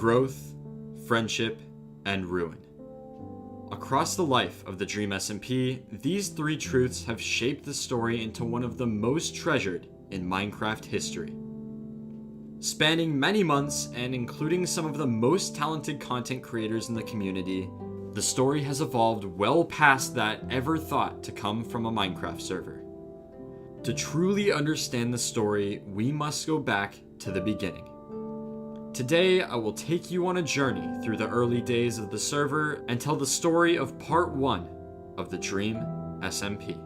growth, friendship, and ruin. Across the life of the Dream SMP, these three truths have shaped the story into one of the most treasured in Minecraft history. Spanning many months and including some of the most talented content creators in the community, the story has evolved well past that ever thought to come from a Minecraft server. To truly understand the story, we must go back to the beginning. Today, I will take you on a journey through the early days of the server and tell the story of part 1 of the Dream SMP.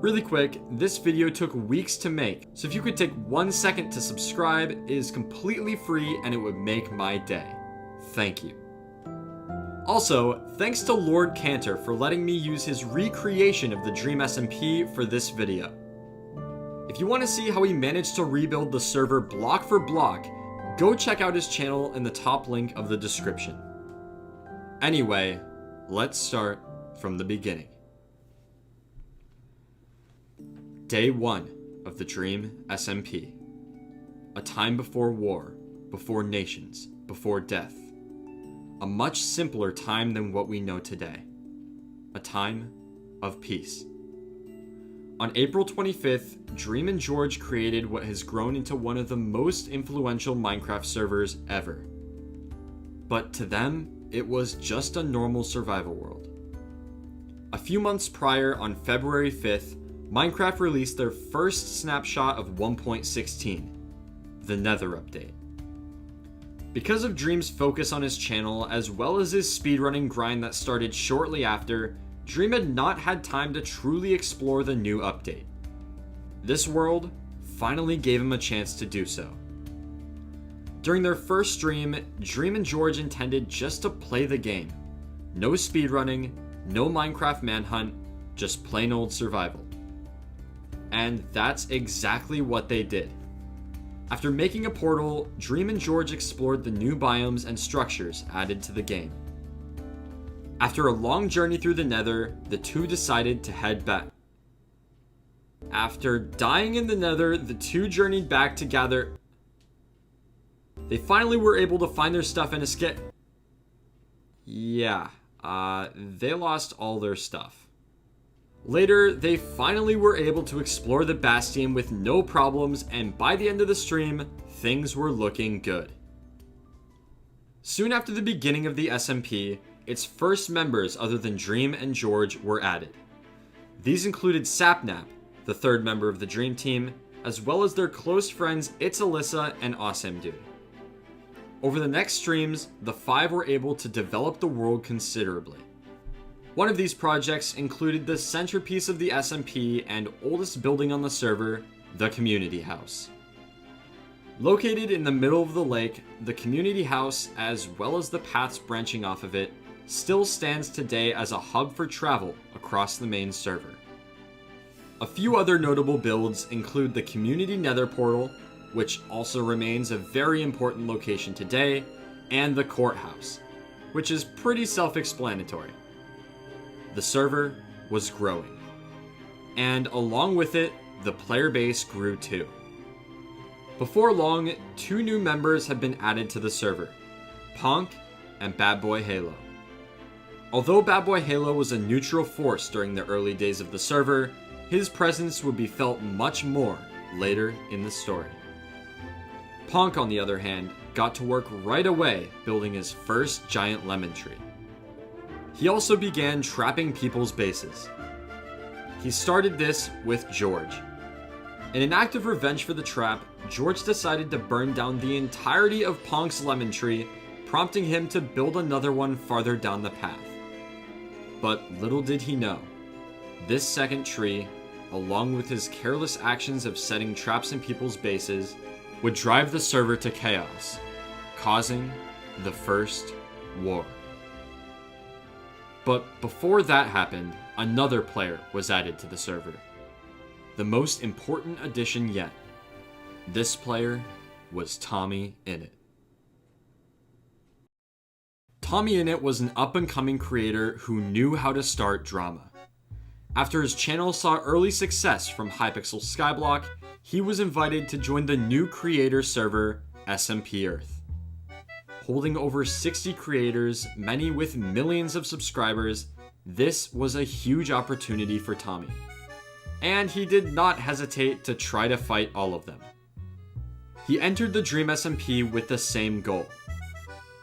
Really quick, this video took weeks to make, so if you could take 1 second to subscribe, it is completely free and it would make my day. Thank you. Also, thanks to Lord Cantor for letting me use his recreation of the Dream SMP for this video. If you want to see how he managed to rebuild the server block for block, go check out his channel in the top link of the description. Anyway, let's start from the beginning. Day 1 of the Dream SMP. A time before war, before nations, before death. A much simpler time than what we know today. A time of peace. On April 25th, Dream and George created what has grown into one of the most influential Minecraft servers ever. But to them, it was just a normal survival world. A few months prior, on February 5th, Minecraft released their first snapshot of 1.16, the Nether update. Because of Dream's focus on his channel, as well as his speedrunning grind that started shortly after, Dream had not had time to truly explore the new update. This world finally gave him a chance to do so. During their first stream, Dream and George intended just to play the game. No speedrunning, no Minecraft manhunt, just plain old survival. And that's exactly what they did. After making a portal, Dream and George explored the new biomes and structures added to the game. After a long journey through the Nether, the two decided to head back. After dying in the Nether, the two journeyed back to gather. They finally were able to find their stuff and escape. Yeah, they lost all their stuff. Later, they finally were able to explore the Bastion with no problems, and by the end of the stream, things were looking good. Soon after the beginning of the SMP, its first members other than Dream and George were added. These included Sapnap, the third member of the Dream team, as well as their close friends It's Alyssa and Awesome Dude. Over the next streams, the five were able to develop the world considerably. One of these projects included the centerpiece of the SMP and oldest building on the server, the Community House. Located in the middle of the lake, the Community House, as well as the paths branching off of it, still stands today as a hub for travel across the main server. A few other notable builds include the Community Nether Portal, which also remains a very important location today, and the Courthouse, which is pretty self-explanatory. The server was growing, and along with it, the player base grew too. Before long, two new members have been added to the server, Ponk and badboyhalo. Although badboyhalo was a neutral force during the early days of the server, his presence would be felt much more later in the story. Ponk, on the other hand, got to work right away building his first giant lemon tree. He also began trapping people's bases. He started this with George. In an act of revenge for the trap, George decided to burn down the entirety of Ponk's lemon tree, prompting him to build another one farther down the path. But little did he know, this second tree, along with his careless actions of setting traps in people's bases, would drive the server to chaos, causing the first war. But before that happened, another player was added to the server. The most important addition yet. This player was tommyinnit. Tommyinnit was an up-and-coming creator who knew how to start drama. After his channel saw early success from Hypixel Skyblock, he was invited to join the new creator server, SMP Earth. holding over 60 creators, many with millions of subscribers, this was a huge opportunity for Tommy. And he did not hesitate to try to fight all of them. He entered the Dream SMP with the same goal.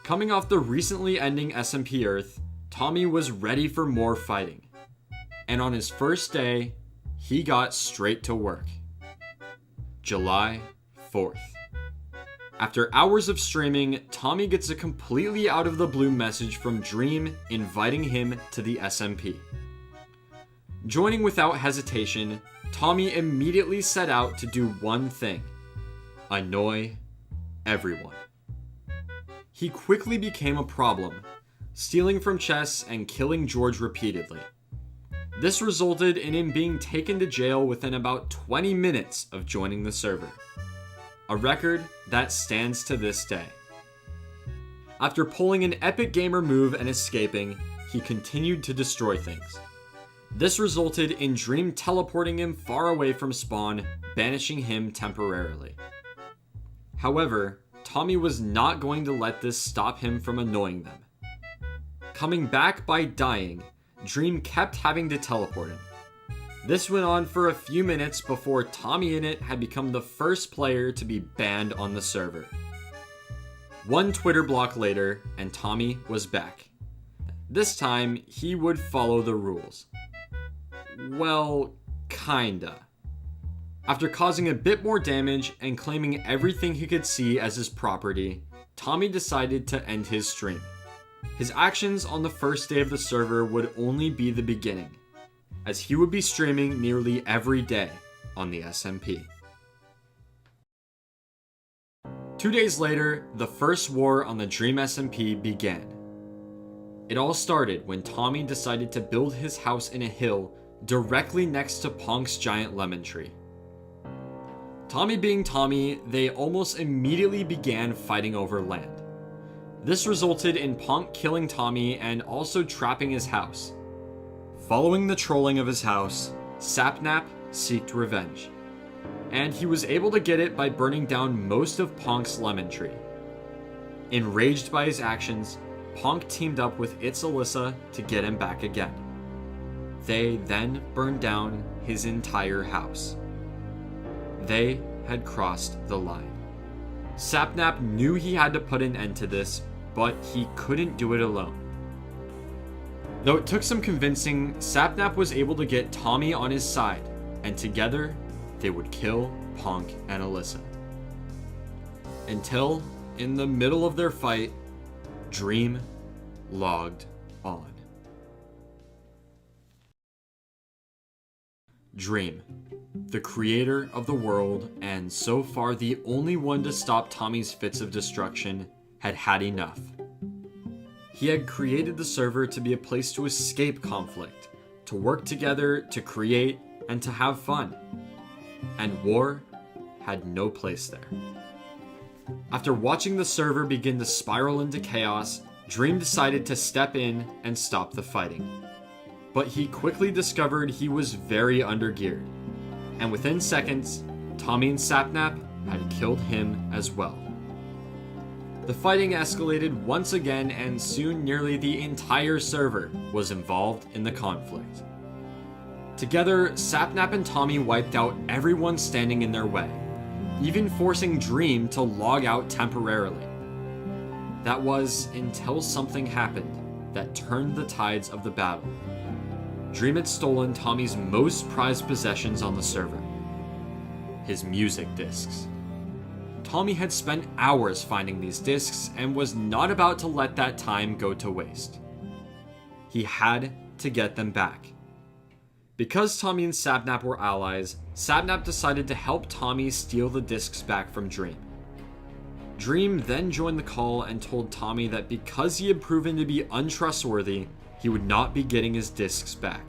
Coming off the recently ending SMP Earth, Tommy was ready for more fighting. And on his first day, he got straight to work. July 4th. After hours of streaming, Tommy gets a completely out of the blue message from Dream inviting him to the SMP. Joining without hesitation, Tommy immediately set out to do one thing: annoy everyone. He quickly became a problem, stealing from chests and killing George repeatedly. This resulted in him being taken to jail within about 20 minutes of joining the server. A record that stands to this day. After pulling an epic gamer move and escaping, he continued to destroy things. This resulted in Dream teleporting him far away from spawn, banishing him temporarily. However, Tommy was not going to let this stop him from annoying them. Coming back by dying, Dream kept having to teleport him. This went on for a few minutes before tommyinnit had become the first player to be banned on the server. One Twitter block later, and Tommy was back. This time, he would follow the rules. Well, kinda. After causing a bit more damage and claiming everything he could see as his property, Tommy decided to end his stream. His actions on the first day of the server would only be the beginning, as he would be streaming nearly every day on the SMP. 2 days later, the first war on the Dream SMP began. It all started when Tommy decided to build his house in a hill directly next to Punk's giant lemon tree. Tommy being Tommy, they almost immediately began fighting over land. This resulted in Punk killing Tommy and also trapping his house. Following the trolling of his house, Sapnap sought revenge, and he was able to get it by burning down most of Punk's lemon tree. Enraged by his actions, Punk teamed up with its Alyssa to get him back again. They then burned down his entire house. They had crossed the line. Sapnap knew he had to put an end to this, but he couldn't do it alone. Though it took some convincing, Sapnap was able to get Tommy on his side, and together, they would kill Punk and Alyssa. Until, in the middle of their fight, Dream logged on. Dream, the creator of the world and so far the only one to stop Tommy's fits of destruction, had had enough. He had created the server to be a place to escape conflict, to work together, to create, and to have fun. And war had no place there. After watching the server begin to spiral into chaos, Dream decided to step in and stop the fighting. But he quickly discovered he was very undergeared, and within seconds, Tommy and Sapnap had killed him as well. The fighting escalated once again, and soon nearly the entire server was involved in the conflict. Together, Sapnap and Tommy wiped out everyone standing in their way, even forcing Dream to log out temporarily. That was until something happened that turned the tides of the battle. Dream had stolen Tommy's most prized possessions on the server: his music discs. Tommy had spent hours finding these discs and was not about to let that time go to waste. He had to get them back. Because Tommy and Sapnap were allies, Sapnap decided to help Tommy steal the discs back from Dream. Dream then joined the call and told Tommy that because he had proven to be untrustworthy, he would not be getting his discs back.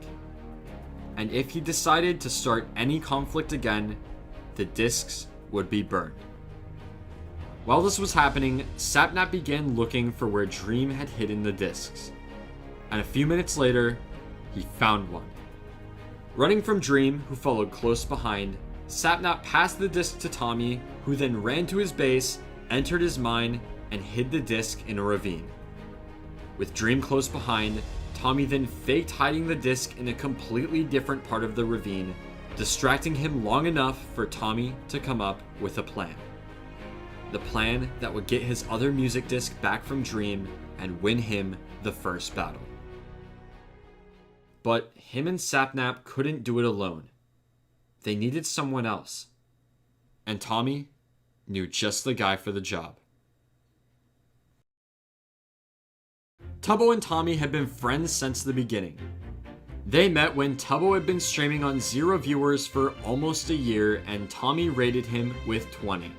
And if he decided to start any conflict again, the discs would be burned. While this was happening, Sapnap began looking for where Dream had hidden the discs. And a few minutes later, he found one. Running from Dream, who followed close behind, Sapnap passed the disc to Tommy, who then ran to his base, entered his mine, and hid the disc in a ravine. With Dream close behind, Tommy then faked hiding the disc in a completely different part of the ravine, distracting him long enough for Tommy to come up with a plan. The plan that would get his other music disc back from Dream and win him the first battle. But him and Sapnap couldn't do it alone. They needed someone else. And Tommy knew just the guy for the job. Tubbo and Tommy had been friends since the beginning. They met when Tubbo had been streaming on 0 viewers for almost a year and Tommy rated him with 20.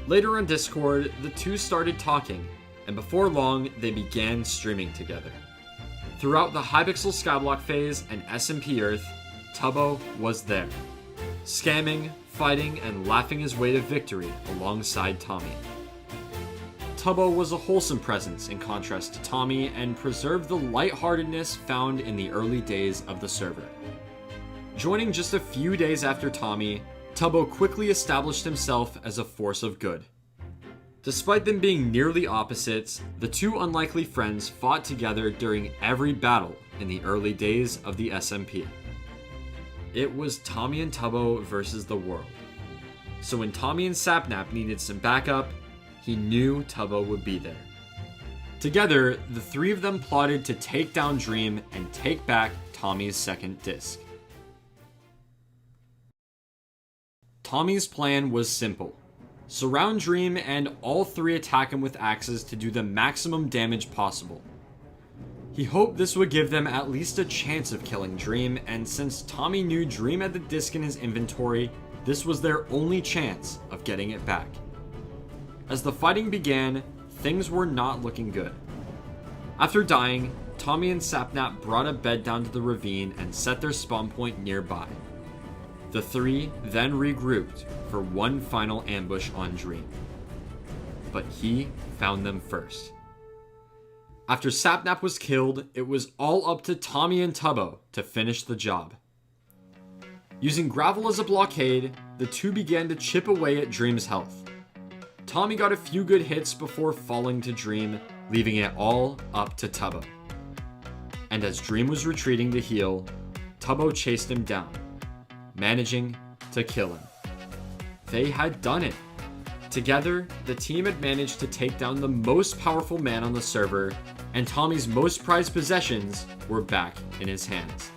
Later on Discord, the two started talking, and before long, they began streaming together. Throughout the Hypixel Skyblock phase and SMP Earth, Tubbo was there, scamming, fighting, and laughing his way to victory alongside Tommy. Tubbo was a wholesome presence in contrast to Tommy and preserved the lightheartedness found in the early days of the server. Joining just a few days after Tommy, Tubbo quickly established himself as a force of good. Despite them being nearly opposites, the two unlikely friends fought together during every battle in the early days of the SMP. It was Tommy and Tubbo versus the world. So when Tommy and Sapnap needed some backup, he knew Tubbo would be there. Together, the three of them plotted to take down Dream and take back Tommy's second disc. Tommy's plan was simple. Surround Dream and all three attack him with axes to do the maximum damage possible. He hoped this would give them at least a chance of killing Dream, and since Tommy knew Dream had the disc in his inventory, this was their only chance of getting it back. As the fighting began, things were not looking good. After dying, Tommy and Sapnap brought a bed down to the ravine and set their spawn point nearby. The three then regrouped for one final ambush on Dream. But he found them first. After Sapnap was killed, it was all up to Tommy and Tubbo to finish the job. Using gravel as a blockade, the two began to chip away at Dream's health. Tommy got a few good hits before falling to Dream, leaving it all up to Tubbo. And as Dream was retreating to heal, Tubbo chased him down, managing to kill him. They had done it. Together, the team had managed to take down the most powerful man on the server, and Tommy's most prized possessions were back in his hands.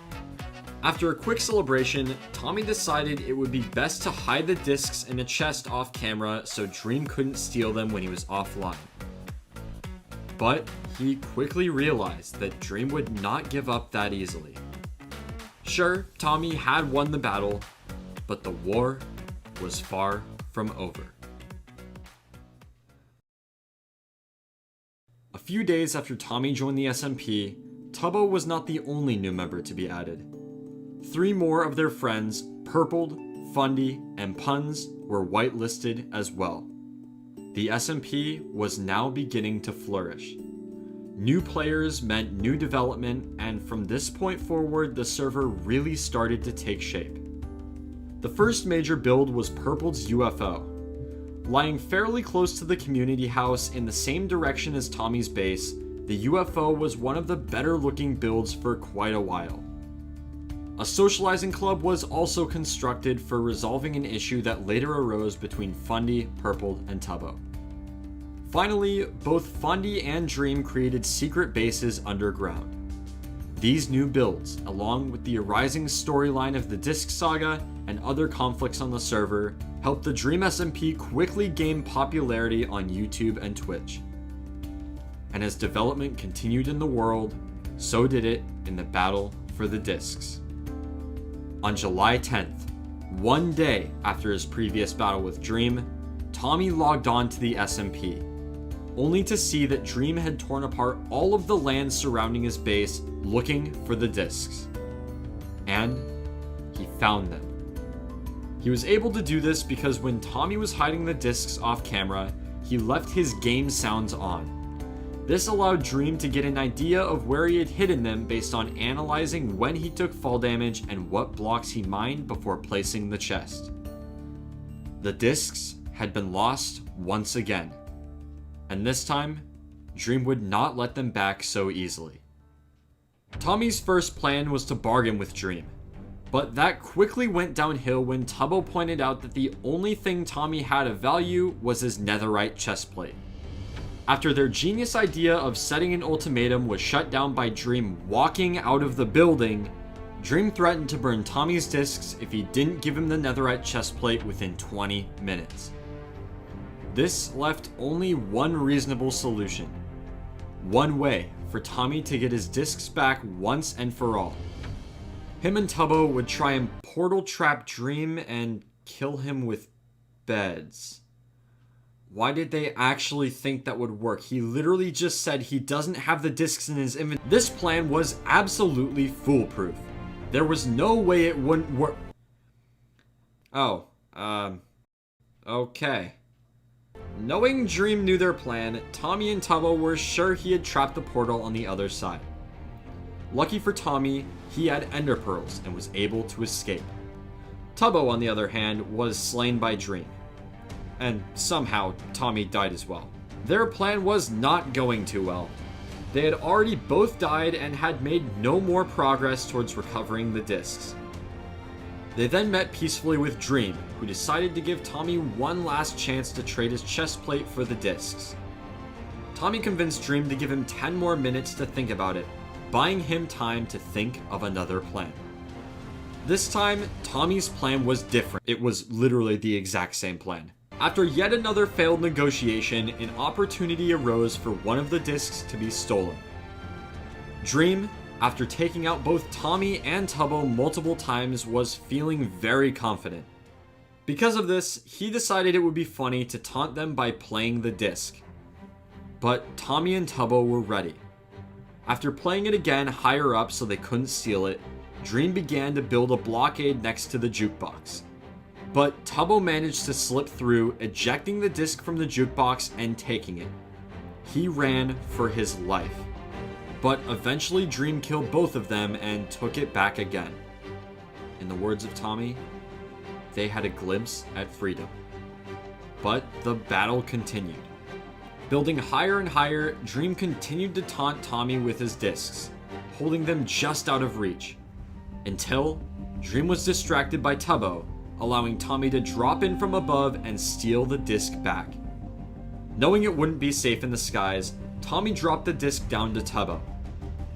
After a quick celebration, Tommy decided it would be best to hide the discs in a chest off camera so Dream couldn't steal them when he was offline. But he quickly realized that Dream would not give up that easily. Sure, Tommy had won the battle, but the war was far from over. A few days after Tommy joined the SMP, Tubbo was not the only new member to be added. 3 more of their friends, Purpled, Fundy, and Puns, were whitelisted as well. The SMP was now beginning to flourish. New players meant new development, and from this point forward, the server really started to take shape. The first major build was Purpled's UFO. Lying fairly close to the community house in the same direction as Tommy's base, the UFO was one of the better looking builds for quite a while. A socializing club was also constructed for resolving an issue that later arose between Fundy, Purpled, and Tubbo. Finally, both Fundy and Dream created secret bases underground. These new builds, along with the arising storyline of the Disc Saga and other conflicts on the server, helped the Dream SMP quickly gain popularity on YouTube and Twitch. And as development continued in the world, so did it in the battle for the discs. On July 10th, one day after his previous battle with Dream, Tommy logged on to the SMP, only to see that Dream had torn apart all of the land surrounding his base looking for the discs. And he found them. He was able to do this because when Tommy was hiding the discs off camera, he left his game sounds on. This allowed Dream to get an idea of where he had hidden them based on analyzing when he took fall damage and what blocks he mined before placing the chest. The discs had been lost once again. And this time, Dream would not let them back so easily. Tommy's first plan was to bargain with Dream, but that quickly went downhill when Tubbo pointed out that the only thing Tommy had of value was his netherite chestplate. After their genius idea of setting an ultimatum was shut down by Dream walking out of the building, Dream threatened to burn Tommy's discs if he didn't give him the netherite chestplate within 20 minutes. This left only one reasonable solution. One way for Tommy to get his discs back once and for all. Him and Tubbo would try and portal trap Dream and kill him with beds. Why did they actually think that would work? He literally just said he doesn't have the discs in his inventory. This plan was absolutely foolproof. There was no way it wouldn't work. Okay. Knowing Dream knew their plan, Tommy and Tubbo were sure he had trapped the portal on the other side. Lucky for Tommy, he had ender pearls and was able to escape. Tubbo, on the other hand, was slain by Dream. And somehow, Tommy died as well. Their plan was not going too well. They had already both died and had made no more progress towards recovering the discs. They then met peacefully with Dream, who decided to give Tommy one last chance to trade his chestplate for the discs. Tommy convinced Dream to give him 10 more minutes to think about it, buying him time to think of another plan. This time, Tommy's plan was different. It was literally the exact same plan. After yet another failed negotiation, an opportunity arose for one of the discs to be stolen. Dream, after taking out both Tommy and Tubbo multiple times, was feeling very confident. Because of this, he decided it would be funny to taunt them by playing the disc. But Tommy and Tubbo were ready. After playing it again higher up so they couldn't steal it, Dream began to build a blockade next to the jukebox. But Tubbo managed to slip through, ejecting the disc from the jukebox and taking it. He ran for his life. But eventually Dream killed both of them and took it back again. In the words of Tommy, they had a glimpse at freedom. But the battle continued. Building higher and higher, Dream continued to taunt Tommy with his discs, holding them just out of reach. Until Dream was distracted by Tubbo, allowing Tommy to drop in from above and steal the disc back. Knowing it wouldn't be safe in the skies, Tommy dropped the disc down to Tubbo.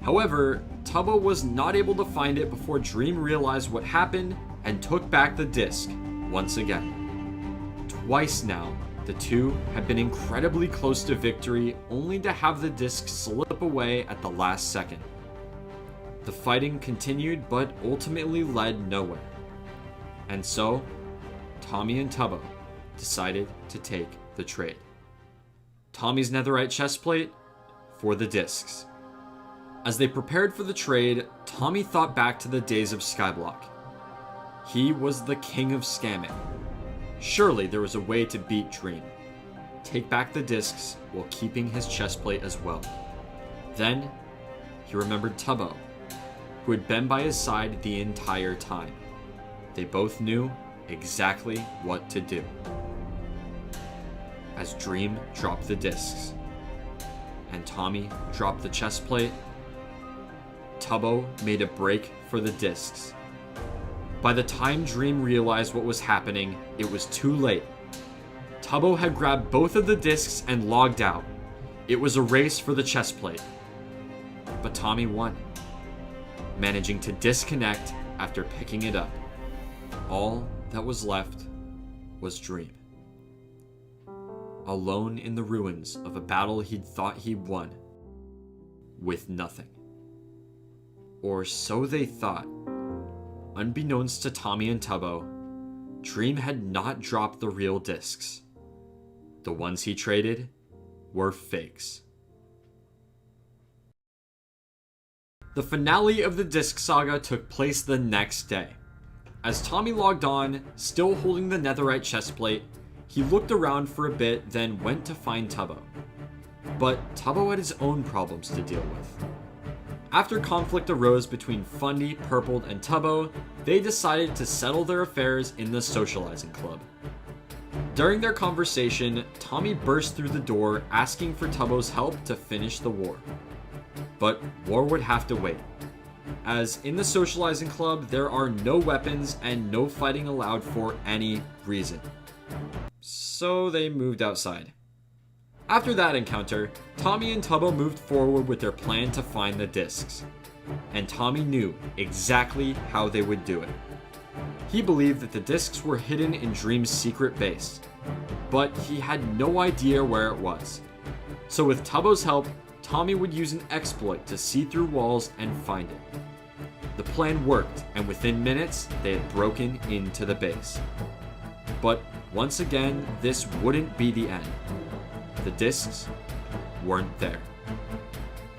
However, Tubbo was not able to find it before Dream realized what happened and took back the disc once again. Twice now, the two had been incredibly close to victory, only to have the disc slip away at the last second. The fighting continued, but ultimately led nowhere. And so, Tommy and Tubbo decided to take the trade. Tommy's netherite chestplate for the discs. As they prepared for the trade, Tommy thought back to the days of Skyblock. He was the king of scamming. Surely there was a way to beat Dream. Take back the discs while keeping his chestplate as well. Then, he remembered Tubbo, who had been by his side the entire time. They both knew exactly what to do. As Dream dropped the discs, and Tommy dropped the chestplate, Tubbo made a break for the discs. By the time Dream realized what was happening, it was too late. Tubbo had grabbed both of the discs and logged out. It was a race for the chestplate. But Tommy won, managing to disconnect after picking it up. All that was left was Dream. Alone in the ruins of a battle he'd thought he'd won, with nothing. Or so they thought. Unbeknownst to Tommy and Tubbo, Dream had not dropped the real discs. The ones he traded were fakes. The finale of the disc saga took place the next day. As Tommy logged on, still holding the netherite chestplate, he looked around for a bit, then went to find Tubbo. But Tubbo had his own problems to deal with. After conflict arose between Fundy, Purpled, and Tubbo, they decided to settle their affairs in the socializing club. During their conversation, Tommy burst through the door asking for Tubbo's help to finish the war. But war would have to wait, as in the socializing club there are no weapons and no fighting allowed for any reason. So they moved outside. After that encounter, Tommy and Tubbo moved forward with their plan to find the discs. And Tommy knew exactly how they would do it. He believed that the discs were hidden in Dream's secret base, but he had no idea where it was. So with Tubbo's help, Tommy would use an exploit to see through walls and find it. The plan worked, and within minutes, they had broken into the base. But once again, this wouldn't be the end. The discs weren't there.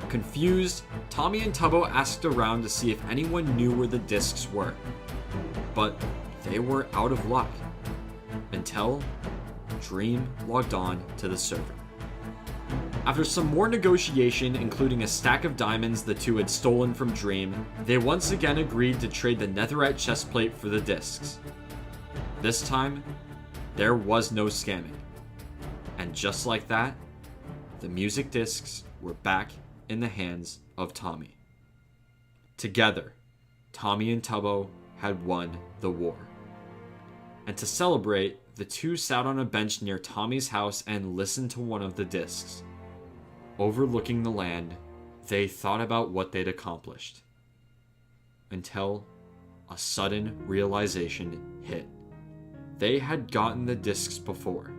Confused, Tommy and Tubbo asked around to see if anyone knew where the discs were. But they were out of luck. Until Dream logged on to the server. After some more negotiation, including a stack of diamonds the two had stolen from Dream, they once again agreed to trade the netherite chestplate for the discs. This time, there was no scamming. And just like that, the music discs were back in the hands of Tommy. Together, Tommy and Tubbo had won the war. And to celebrate, the two sat on a bench near Tommy's house and listened to one of the discs. Overlooking the land, they thought about what they'd accomplished. Until a sudden realization hit. They had gotten the discs before.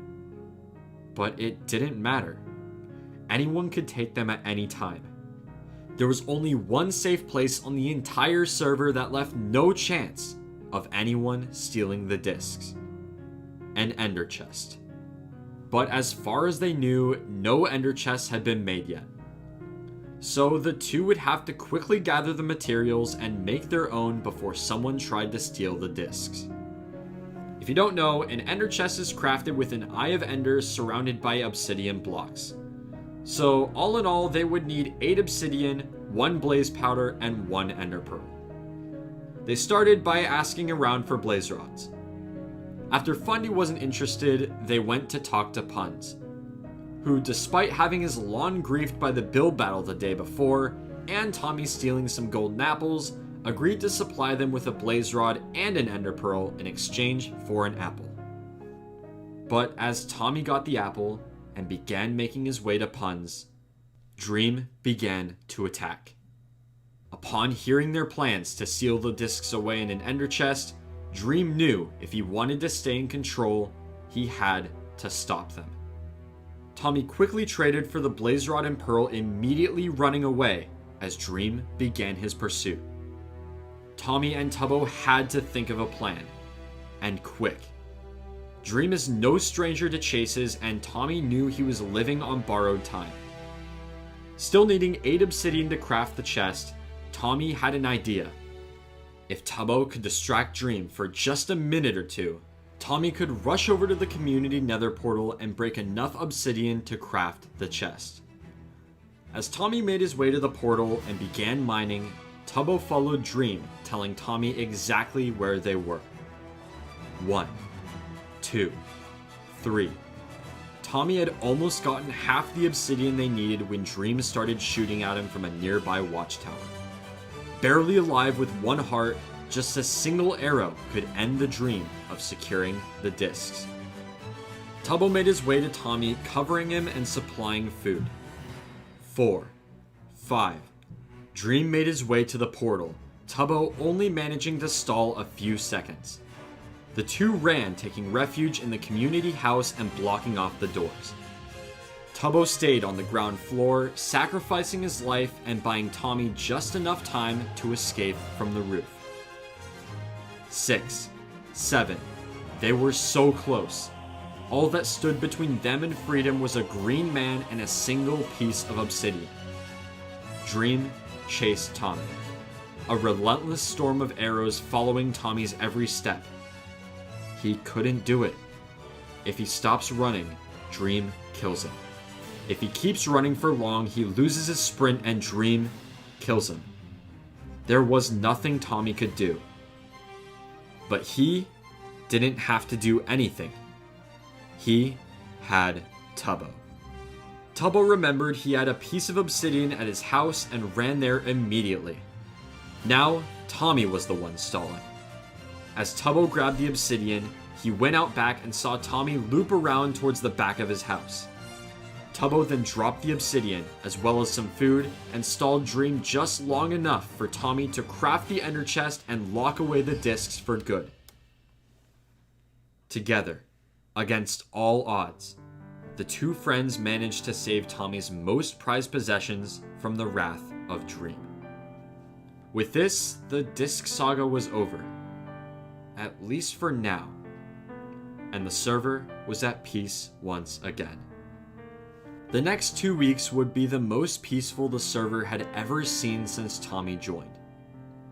But it didn't matter. Anyone could take them at any time. There was only one safe place on the entire server that left no chance of anyone stealing the discs. An ender chest. But as far as they knew, no ender chests had been made yet. So the two would have to quickly gather the materials and make their own before someone tried to steal the discs. If you don't know, an ender chest is crafted with an eye of ender surrounded by obsidian blocks. So all in all, they would need 8 obsidian, 1 blaze powder, and 1 ender pearl. They started by asking around for blaze rods. After Fundy wasn't interested, they went to talk to Puns, who, despite having his lawn griefed by the build battle the day before, and Tommy stealing some golden apples, agreed to supply them with a blaze rod and an ender pearl in exchange for an apple. But as Tommy got the apple and began making his way to Puns, Dream began to attack. Upon hearing their plans to seal the discs away in an ender chest, Dream knew if he wanted to stay in control, he had to stop them. Tommy quickly traded for the blaze rod and pearl, immediately running away as Dream began his pursuit. Tommy and Tubbo had to think of a plan, and quick. Dream is no stranger to chases, and Tommy knew he was living on borrowed time. Still needing 8 obsidian to craft the chest, Tommy had an idea. If Tubbo could distract Dream for just a minute or two, Tommy could rush over to the community nether portal and break enough obsidian to craft the chest. As Tommy made his way to the portal and began mining, Tubbo followed Dream, telling Tommy exactly where they were. 1, 2, 3. Tommy had almost gotten half the obsidian they needed when Dream started shooting at him from a nearby watchtower. Barely alive with 1 heart, just a single arrow could end the dream of securing the discs. Tubbo made his way to Tommy, covering him and supplying food. 4, 5. Dream made his way to the portal, Tubbo only managing to stall a few seconds. The two ran, taking refuge in the community house and blocking off the doors. Tubbo stayed on the ground floor, sacrificing his life and buying Tommy just enough time to escape from the roof. 6, 7. They were so close. All that stood between them and freedom was a green man and a single piece of obsidian. Dream chased Tommy, a relentless storm of arrows following Tommy's every step. He couldn't do it. If he stops running, Dream kills him. If he keeps running for long, he loses his sprint and Dream kills him. There was nothing Tommy could do. But he didn't have to do anything. He had Tubbo. Tubbo remembered he had a piece of obsidian at his house and ran there immediately. Now, Tommy was the one stalling. As Tubbo grabbed the obsidian, he went out back and saw Tommy loop around towards the back of his house. Tubbo then dropped the obsidian, as well as some food, and stalled Dream just long enough for Tommy to craft the ender chest and lock away the discs for good. Together, against all odds, the two friends managed to save Tommy's most prized possessions from the wrath of Dream. With this, the disc saga was over, at least for now, and the server was at peace once again. The next 2 weeks would be the most peaceful the server had ever seen since Tommy joined.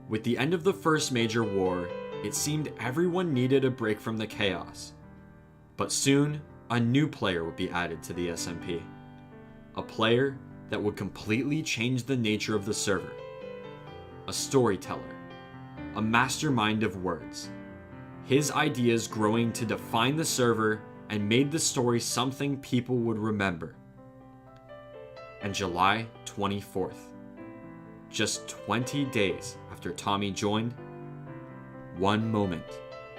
With the end of the first major war, it seemed everyone needed a break from the chaos. But soon, a new player would be added to the SMP. A player that would completely change the nature of the server. A storyteller. A mastermind of words. His ideas growing to define the server and made the story something people would remember. And July 24th, just 20 days after Tommy joined, one moment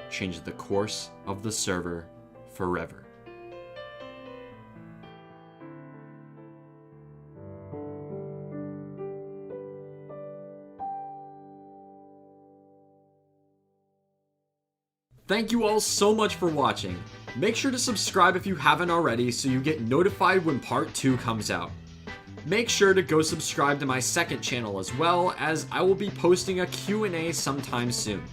changed the course of the server forever. Thank you all so much for watching. Make sure to subscribe if you haven't already so you get notified when part 2 comes out. Make sure to go subscribe to my second channel as well, as I will be posting a Q&A sometime soon.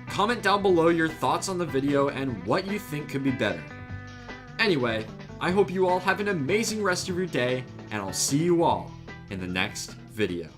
Comment down below your thoughts on the video and what you think could be better. Anyway, I hope you all have an amazing rest of your day, and I'll see you all in the next video.